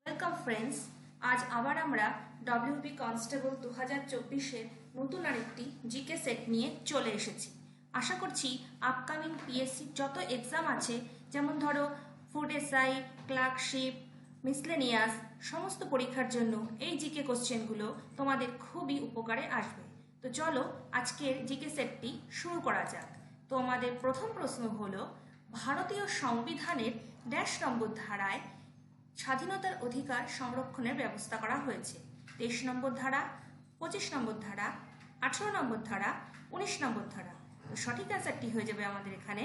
Welcome friends. আজ আবার আমরা ডব্লিউবি কনস্টেবল 2024-এর নতুন আরেকটি জিকে সেট নিয়ে চলে এসেছি। আশা করছি আপকামিং পিএসসি যত এক্সাম আছে, যেমন ধরো ফুড এসআই, ক্লার্কশিপ, মিসলেনিয়াস, সমস্ত পরীক্ষার জন্য এই জিকে কোশ্চেনগুলো তোমাদের খুবই উপকারে আসবে। তো চলো আজকের জিকে সেটটি শুরু করা যাক। তো আমাদের প্রথম প্রশ্ন হলো, ভারতীয় সংবিধানের ড্যাশ নম্বর ধারায় স্বাধীনতার অধিকার সংরক্ষণের ব্যবস্থা করা হয়েছে? 23 নম্বর ধারা, 25 নম্বর ধারা, 18 নম্বর ধারা, 19 নম্বর ধারা। তো সঠিক অ্যান্সারটি হয়ে যাবে আমাদের এখানে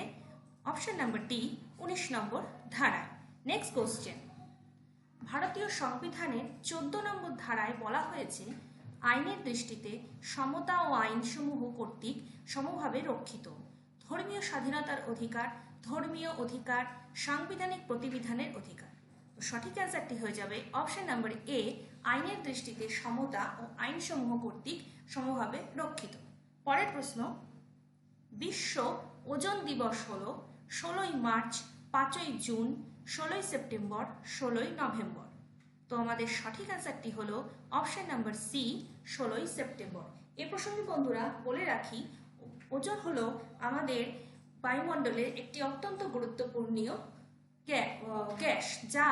অপশন নাম্বার ডি, 19 নম্বর ধারা। নেক্সট কোশ্চেন, ভারতীয় সংবিধানের 14 নম্বর ধারায় বলা হয়েছে, আইনের দৃষ্টিতে সমতা ও আইনসমূহ কর্তৃক সমভাবে রক্ষিত। ধর্মীয় স্বাধীনতার অধিকার, ধর্মীয় অধিকার, সাংবিধানিক প্রতিবিধানের অধিকার। সঠিক অ্যান্সারটি হয়ে যাবে অপশন নাম্বার এ, আইনের দৃষ্টিতে সমতা ও আইনসমূহ কর্তৃক সমভাবে রক্ষিত। পরের প্রশ্ন, বিশ্ব ওজন দিবস হল 16ই মার্চ, 5ই জুন, 16ই সেপ্টেম্বর, 16ই নভেম্বর। তো আমাদের সঠিক অ্যান্সারটি হলো অপশন নাম্বার সি, 16ই সেপ্টেম্বর। এ প্রসঙ্গে বন্ধুরা বলে রাখি, ওজন হলো আমাদের বায়ুমণ্ডলের একটি অত্যন্ত গুরুত্বপূর্ণ গ্যাস, যা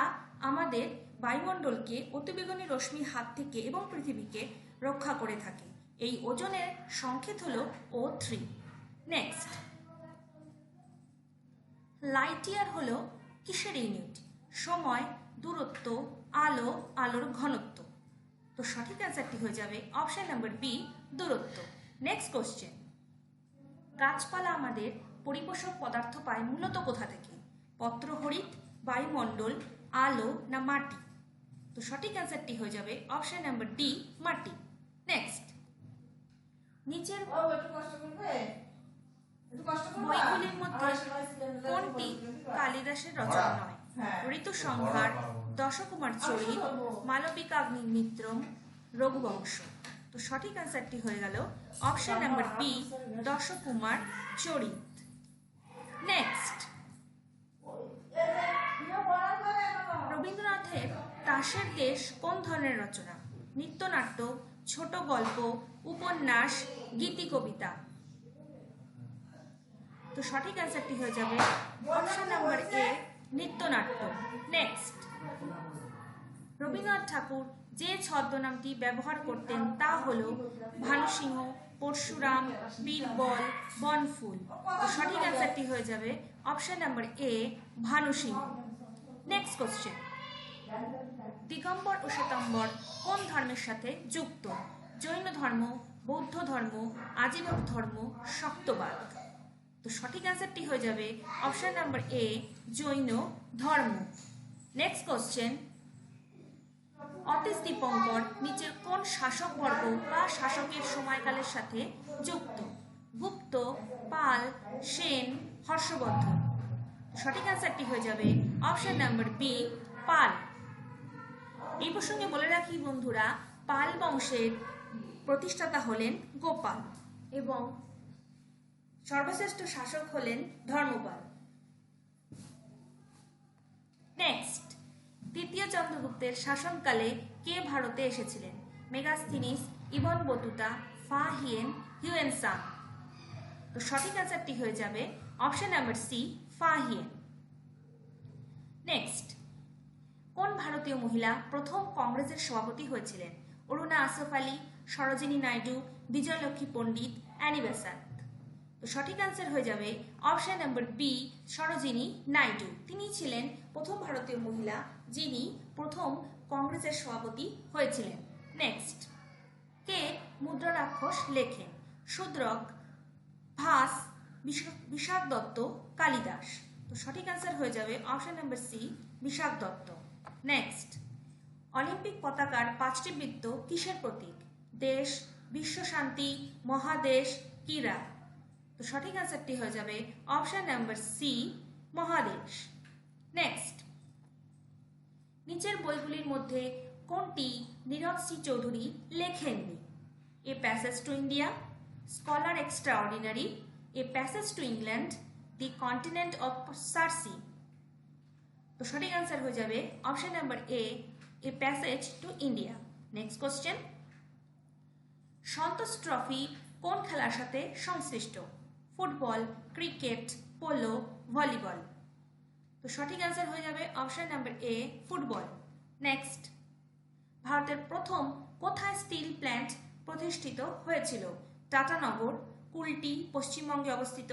আমাদের বায়ুমণ্ডলকে অতিবেগুনি রশ্মির হাত থেকে এবং পৃথিবীকে রক্ষা করে থাকে। এই ওজনের সংকেত হলো O3। নেক্সট, লাইট ইয়ার হলো কিসের ইউনিট? সময়, দূরত্ব, আলো, আলোর ঘনত্ব। তো সঠিক অ্যান্সারটি হয়ে যাবে অপশন নাম্বার বি, দূরত্ব। নেক্সট কোশ্চেন, গাছপালা আমাদের পরিপোষক পদার্থ পায় মূলত কোথা থেকে? পত্রহরিত, বায়ুমণ্ডল, আলো না মাটি? তো সঠিক অ্যান্সারটি হয়ে যাবে অপশন নাম্বার ডি, মাটি। নেক্সট, নিচের বইগুলির মধ্যে কোনটি কালিদাসের রচনা নয়? ঋতুসংহার, দশকুমার চরিত, মালবিকাগ্নিমিত্রম, রঘুবংশ। তো সঠিক অ্যান্সারটি হয়ে গেল অপশন নাম্বার বি, দশকুমার চরিত। নেক্সট, রবীন্দ্রনাথের তাসের দেশ কোন ধরনের রচনা? নৃত্যনাট্য, ছোট গল্প, উপন্যাস, গীতি কবিতা? তো সঠিক অ্যান্সারটি হয়ে যাবে অপশন নাম্বার এ, নৃত্যনাট্য। নেক্সট, রবীন্দ্রনাথ ঠাকুর যে ছদ্মনামটি ব্যবহার করতেন তা হল ভানুসিংহ, পরশুরাম, বীরবল, বনফুল। তো সঠিক অ্যান্সারটি হয়ে যাবে option number A, Bhanusingha. Next question, Digambar ও শ্বেতাম্বর কোন ধর্মের সাথে যুক্ত? জৈন ধর্ম, বৌদ্ধ ধর্ম, আজীবক ধর্ম, শক্তবাদ? তো সঠিক অ্যান্সারটি হয়ে যাবে অপশন নাম্বার এ, জৈন ধর্ম। নেক্সট কোশ্চেন, অতীশ দীপঙ্কর নিচের কোন শাসক বর্গ বা শাসকের সময়কালের সাথে যুক্ত? গুপ্ত, পাল, সেন, হর্ষবর্ধন? সঠিক অ্যান্সারটি হয়ে যাবে অপশন নাম্বার বি, পাল। এই প্রসঙ্গে বলে রাখি বন্ধুরা, পাল বংশের প্রতিষ্ঠাতা হলেন গোপাল এবং সর্বশ্রেষ্ঠ শাসক হলেন ধর্মপাল। নেক্সট, তৃতীয় চন্দ্রগুপ্তের শাসনকালে কে ভারতে এসেছিলেন? Megasthenes, Ibn Battuta, Fa Hien, Hiuen Tsang? তো সঠিক অ্যান্সারটি হয়ে যাবে option number C, Fa Hien. Next, কোন ভারতীয় মহিলা প্রথম কংগ্রেসের সভাপতি হয়েছিলেন? Aruna Asaf Ali, Sarojini Naidu, Vijayalakshmi Pandit, Annie Besant? তো সঠিক অ্যান্সার হয়ে যাবে option number B, Sarojini Naidu. তিনি ছিলেন প্রথম ভারতীয় মহিলা যিনি প্রথম কংগ্রেসের সভাপতি হয়েছিলেন। নেক্সট, কে মুদ্রা রাক্ষস লেখেন? শূদ্রক, ভাস, বিশাখ দত্ত, কালিদাস? তো সঠিক অ্যান্সার হয়ে যাবে option number C, Vishakhadatta. Next, Olympic পতাকার 5টি বৃত্ত কিসের প্রতীক? দেশ, বিশ্ব শান্তি, মহাদেশ, ক্রীড়া? তো সঠিক অ্যান্সারটি হয়ে যাবে অপশন নাম্বার সি, মহাদেশ। নেক্সট, নিচের বইগুলির মধ্যে কোনটি নীরজ সি চৌধুরী লেখেননি? A passage to India, scholar extraordinary, a passage to England, the continent of Circe? তো সঠিক অ্যান্সার হয়ে যাবে option number A, A Passage to India. Next question. Santosh trophy কোন খেলার সাথে সংশ্লিষ্ট? Football, cricket, polo, volleyball. তো সঠিক অ্যান্সার হয়ে যাবে option number A, football. Next, ভারতের প্রথম কোথায় স্টিল প্ল্যান্ট প্রতিষ্ঠিত হয়েছিল? টাটানগর, কুলটি পশ্চিমবঙ্গে অবস্থিত,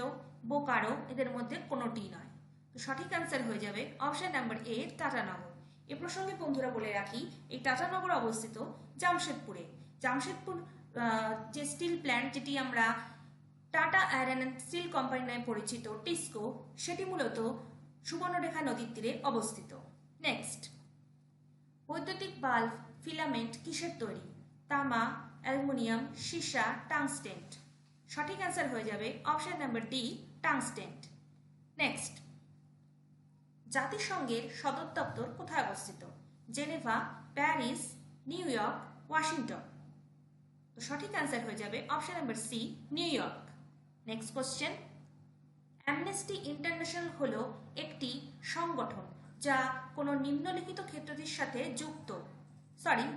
বোকারো, এদের মধ্যে কোনোটি নয়। তো সঠিক অ্যান্সার হয়ে যাবে অপশন নাম্বার এ, টাটানগর। এ প্রসঙ্গে বন্ধুরা বলে রাখি, এই টাটানগর অবস্থিত জামশেদপুরে। জামশেদপুর যে স্টিল প্ল্যান্ট, যেটি আমরা tata iron and steel company নামে পরিচিত, টিসকো, সেটি মূলত সুবর্ণরেখা নদীর তীরে অবস্থিত। নেক্সট, বৈদ্যুতিক বাল্ব ফিলামেন্ট কিসের তৈরি? তামা, অ্যালুমিনিয়াম, সীসা, টাংস্টেন্ট। সঠিক অ্যান্সার হয়ে যাবে option number D, tungsten. Next, জাতিসংঘের সদর দপ্তর কোথায় অবস্থিত? Geneva, Paris, New York, Washington. তো সঠিক অ্যান্সার হয়ে যাবে option number C, New York. Next question, Amnesty International হলো একটি সংগঠন যা কোনো নিম্নলিখিত ক্ষেত্রটির সাথে যুক্ত।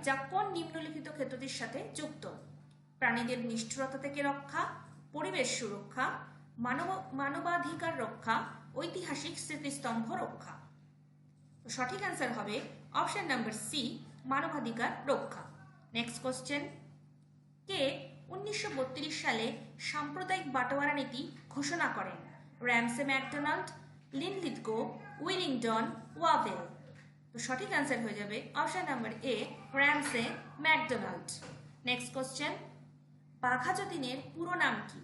যা কোন নিম্নলিখিত ক্ষেত্রটির সাথে যুক্ত? প্রাণীদের নিষ্ঠুরতা থেকে রক্ষা, পরিবেশ সুরক্ষা, মানবাধিকার রক্ষা, ঐতিহাসিক স্মৃতিস্তম্ভ রক্ষা। তো সঠিক অ্যান্সার হবে অপশন নাম্বার সি, মানবাধিকার রক্ষা। নেক্সট কোশ্চেন, কে 1932 সালে সাম্প্রদায়িক বাটোয়ারা নীতি ঘোষণা করেন? Ramsay MacDonald, Linlithgow, Willingdon, Wavell. তো সঠিক অ্যান্সার হয়ে যাবে option number A, Ramsay MacDonald. Next question, Bagha যতীনের পুরো নাম কি?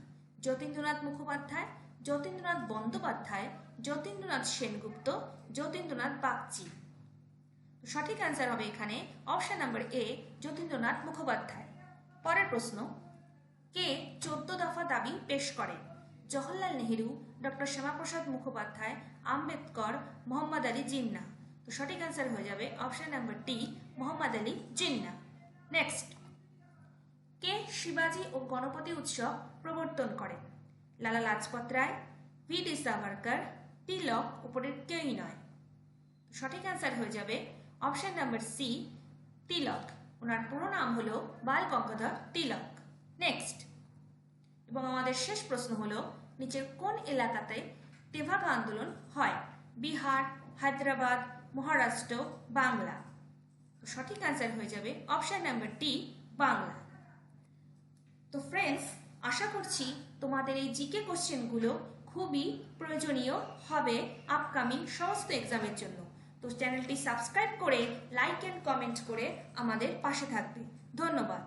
যতীন্দ্রনাথ মুখোপাধ্যায়, যতীন্দ্রনাথ বন্দ্যোপাধ্যায়, যতীন্দ্রনাথ সেনগুপ্ত, যতীন্দ্রনাথ বাগচি। সঠিক অ্যান্সার হবে এখানে option number A, Jatindranath Mukhopadhyay. পরের প্রশ্ন, কে 14 দফা দাবি পেশ করেন? জওহরলাল নেহেরু, ডক্টর শ্যামাপ্রসাদ মুখোপাধ্যায়, আম্বেদকর, মোহাম্মদ আলী জিন্নাহ। তো সঠিক অ্যান্সার হয়ে যাবে option number D, Mohammad Ali Jinnah. Next, কে শিবাজি ও গণপতি উৎসব প্রবর্তন করেন? লালা লাজপত রায়, ভি.ডি. সাভারকর, তিলক, উপরের কেউই নয়। সঠিক অ্যান্সার হয়ে যাবে অপশন নাম্বার সি, তিলক। ওনার পুরো নাম হলো বাল গঙ্গাধর তিলক। নেক্সট, এবং আমাদের শেষ প্রশ্ন হলো, নিচের কোন এলাকাতে তেভাগা আন্দোলন হয়? বিহার, হায়দ্রাবাদ, মহারাষ্ট্র, বাংলা। সঠিক অ্যান্সার হয়ে যাবে অপশন নাম্বার ডি, বাংলা। তো ফ্রেন্ডস, আশা করছি তোমাদের এই জিকে কোশ্চেনগুলো খুবই প্রয়োজনীয় হবে আপকামিং সমস্ত এক্সামের জন্য। তো চ্যানেলটি সাবস্ক্রাইব করে লাইক এন্ড কমেন্ট করে আমাদের পাশে থাকবে। ধন্যবাদ।